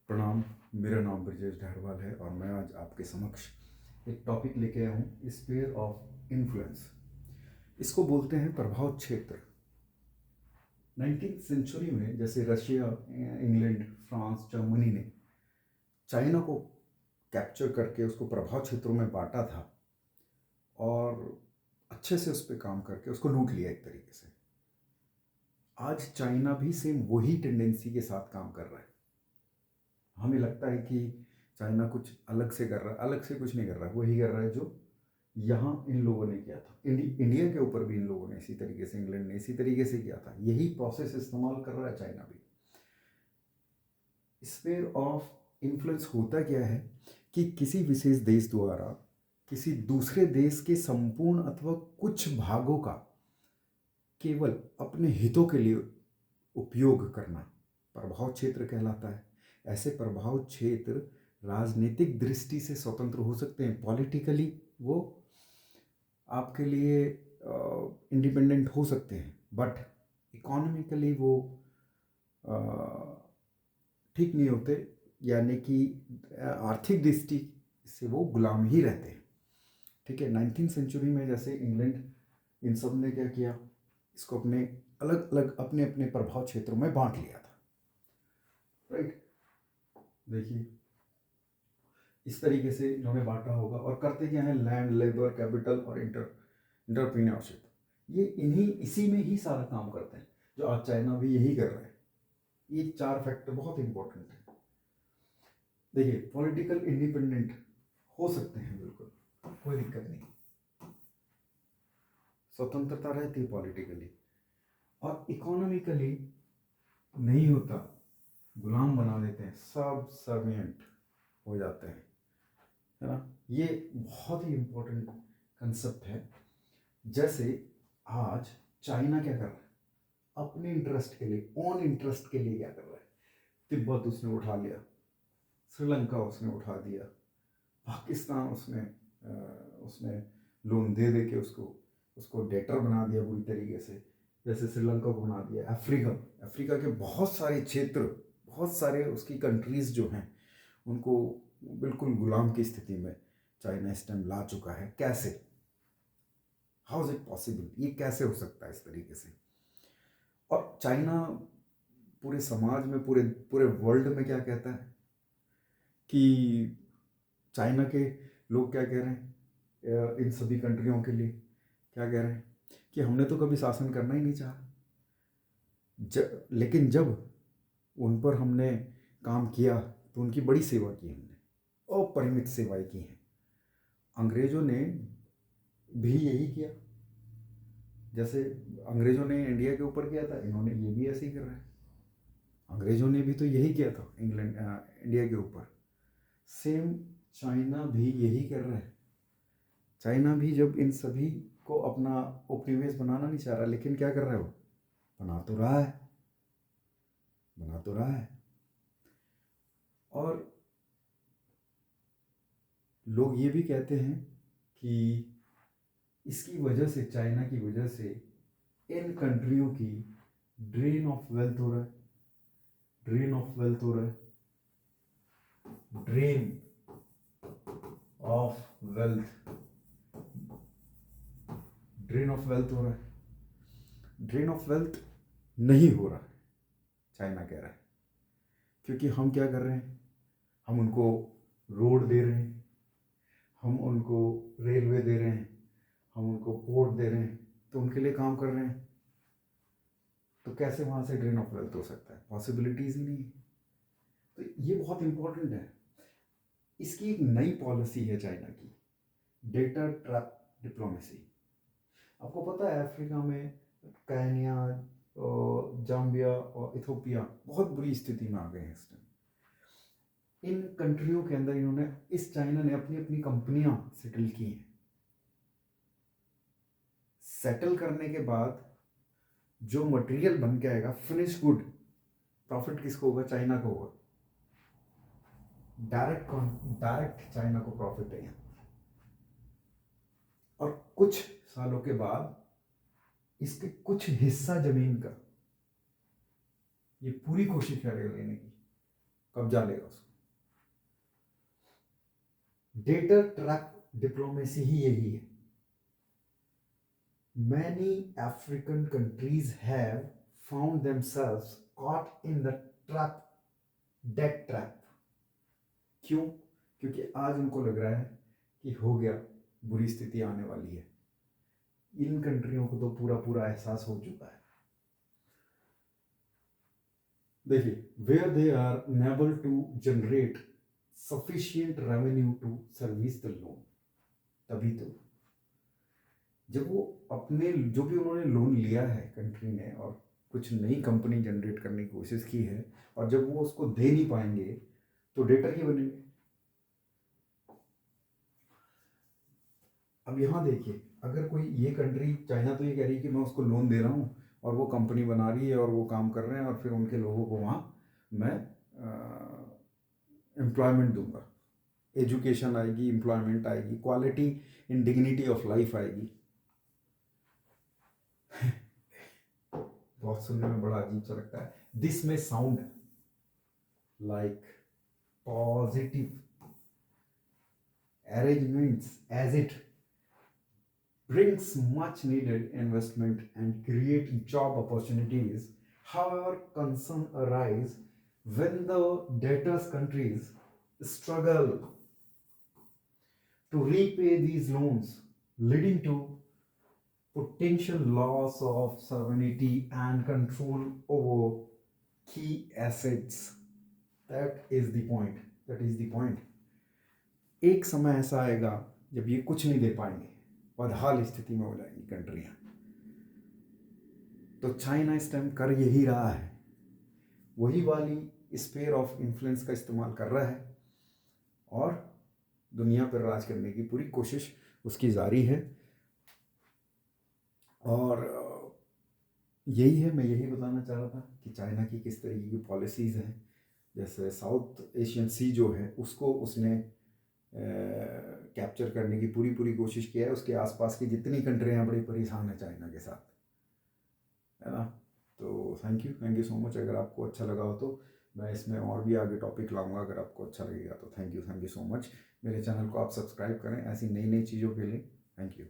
प्रणाम। मेरा नाम ब्रजेश ढारवाल है और मैं आज आपके समक्ष एक टॉपिक लेके आया हूँ, स्फीयर ऑफ इन्फ्लुएंस। इसको बोलते हैं प्रभाव क्षेत्र। 19th सेंचुरी में जैसे रशिया, इंग्लैंड, फ्रांस, जर्मनी ने चाइना को कैप्चर करके उसको प्रभाव क्षेत्रों में बांटा था और अच्छे से उस पर काम करके उसको लूट लिया एक तरीके से। आज चाइना भी सेम वही टेंडेंसी के साथ काम कर रहा है। हमें लगता है कि चाइना कुछ अलग से कर रहा है, अलग से कुछ नहीं कर रहा है, वही कर रहा है जो यहाँ इन लोगों ने किया था। इंडिया के ऊपर भी इन लोगों ने इसी तरीके से, इंग्लैंड ने इसी तरीके से किया था। यही प्रोसेस इस्तेमाल कर रहा है चाइना भी। स्फीयर ऑफ इन्फ्लुएंस होता क्या है कि किसी विशेष देश द्वारा किसी दूसरे देश के संपूर्ण अथवा कुछ भागों का केवल अपने हितों के लिए उपयोग करना प्रभाव क्षेत्र कहलाता है। ऐसे प्रभाव क्षेत्र राजनीतिक दृष्टि से स्वतंत्र हो सकते हैं। पॉलिटिकली वो आपके लिए इंडिपेंडेंट हो सकते हैं, बट इकोनॉमिकली वो ठीक नहीं होते, यानी कि आर्थिक दृष्टि से वो गुलाम ही रहते हैं। ठीक है। 19th सेंचुरी में जैसे इंग्लैंड, इन सब ने क्या किया, इसको अपने अलग अलग अपने अपने प्रभाव क्षेत्रों में बांट लिया था। राइट। देखिए इस तरीके से इन्होंने बांटा होगा और करते क्या है, लैंड, लेबर, कैपिटल और इंटरप्रीनियरशिप, ये इसी में ही सारा काम करते हैं, जो आज चाइना भी यही कर रहा है। ये चार फैक्टर बहुत इंपॉर्टेंट है। देखिए पॉलिटिकल इंडिपेंडेंट हो सकते हैं, बिल्कुल कोई दिक्कत नहीं, स्वतंत्रता रहती है पॉलिटिकली, और इकोनॉमिकली नहीं होता, गुलाम बना देते हैं, सब सर्विएंट हो जाते हैं, है ना। ये बहुत ही इम्पोर्टेंट कंसेप्ट है। जैसे आज चाइना क्या कर रहा है, अपने इंटरेस्ट के लिए, ओन इंटरेस्ट के लिए क्या कर रहा है, तिब्बत उसने उठा लिया, श्रीलंका उसने उठा दिया, पाकिस्तान उसने लोन दे दे के उसको डेटर बना दिया बुरी तरीके से, जैसे श्रीलंका को बना दिया। अफ्रीका के बहुत सारे क्षेत्र, बहुत सारे उसकी कंट्रीज़ जो हैं, उनको बिल्कुल गुलाम की स्थिति में चाइना इस टाइम ला चुका है। कैसे, हाउ इज इट पॉसिबल, ये कैसे हो सकता है इस तरीके से। और चाइना पूरे समाज में, पूरे पूरे वर्ल्ड में क्या कहता है कि चाइना के लोग क्या कह रहे हैं, इन सभी कंट्रियों के लिए क्या कह रहे हैं कि हमने तो कभी शासन करना ही नहीं चाहा, लेकिन जब उन पर हमने काम किया तो उनकी बड़ी सेवा की हमने, अपरिमित सेवाएं की हैं। अंग्रेज़ों ने भी यही किया, जैसे अंग्रेज़ों ने इंडिया के ऊपर किया था, इन्होंने ये भी ऐसे ही कर रहे हैं। अंग्रेज़ों ने भी तो यही किया था इंडिया के ऊपर, सेम चाइना भी यही कर रहा है। चाइना भी जब इन सभी को अपना उपनिवेश बनाना नहीं चाह रहा, लेकिन क्या कर रहा है, वो बना तो रहा है, बना तो रहा है। और लोग ये भी कहते हैं कि इसकी वजह से, चाइना की वजह से इन कंट्रियों की ड्रेन ऑफ वेल्थ हो रहा है, ड्रेन ऑफ वेल्थ हो रहा है, drain of wealth, drain of wealth हो रहा है। ड्रेन ऑफ वेल्थ नहीं हो रहा है, चाइना कह रहा है, क्योंकि हम क्या कर रहे हैं, हम उनको रोड दे रहे हैं, हम उनको रेलवे दे रहे हैं, हम उनको पोर्ट दे रहे हैं, तो उनके लिए काम कर रहे हैं, तो कैसे वहाँ से ड्रेन ऑफ वेल्थ हो सकता है, पॉसिबिलिटीज़ ही नहीं है। तो ये बहुत इंपॉर्टेंट है। इसकी एक नई पॉलिसी है चाइना की, डेटा ट्रैप डिप्लोमेसी। आपको पता है अफ्रीका में केन्या, जाम्बिया और इथोपिया बहुत बुरी स्थिति में आ गए हैं इस टाइम। इन कंट्रियों के अंदर इन्होंने, इस चाइना ने अपनी अपनी कंपनियां सेटल की हैं। सेटल करने के बाद जो मटेरियल बन के आएगा, फिनिश गुड, प्रॉफिट किसको होगा, चाइना को होगा। डायरेक्ट चाइना को प्रॉफिट है। और कुछ सालों के बाद इसके कुछ हिस्सा जमीन का ये पूरी कोशिश करेगा लेने की, कब्जा लेगा उसको। डेटा ट्रैप डिप्लोमेसी ही यही है। Many African countries have found themselves caught in the trap, debt trap. क्यों? क्योंकि आज उनको लग रहा है कि हो गया, बुरी स्थिति आने वाली है। इन कंट्रियों को तो पूरा पूरा एहसास हो चुका है। देखिए, where they are unable to generate sufficient revenue to service the loan, तभी तो जब वो अपने जो भी उन्होंने लोन लिया है कंट्री ने और कुछ नई कंपनी जनरेट करने की कोशिश की है, और जब वो उसको दे नहीं पाएंगे तो डेटर ही बनेंगे। अब यहाँ देखिए, अगर कोई ये कंट्री, चाइना तो ये कह रही है कि मैं उसको लोन दे रहा हूँ और वो कंपनी बना रही है और वो काम कर रहे हैं और फिर उनके लोगों को वहाँ मैं एम्प्लॉयमेंट दूंगा, एजुकेशन आएगी, एम्प्लॉयमेंट आएगी, quality in dignity of life आएगी। बहुत सुनने में बड़ा अजीब सा लगता है। दिस में sound like positive arrangements as it brings much needed investment and create job opportunities. However, concern arise when the debtors countries struggle to repay these loans, leading to potential loss of sovereignty and control over key assets. That is the point. That is the point. एक समय ऐसा आएगा जब ये कुछ नहीं दे पाएंगे, बदहाल स्थिति में हो जाएंगी कंट्रियां। तो चाइना इस टाइम कर यही रहा है, वही वाली स्फीयर ऑफ इन्फ्लुएंस का इस्तेमाल कर रहा है और दुनिया पर राज करने की पूरी कोशिश उसकी जारी है। और यही है, मैं यही बताना चाह रहा था कि चाइना की किस तरीके की पॉलिसीज़ हैं। जैसे साउथ एशियन सी जो है उसको उसने कैप्चर करने की पूरी कोशिश किया है। उसके आसपास की जितनी कंट्रियाँ हैं बड़ी परेशान है चाइना के साथ, है ना। तो थैंक यू सो मच। अगर आपको अच्छा लगा हो तो मैं इसमें और भी आगे टॉपिक लाऊंगा। अगर आपको अच्छा लगेगा तो थैंक यू सो मच। मेरे चैनल को आप सब्सक्राइब करें ऐसी नई चीज़ों के लिए। Thank you.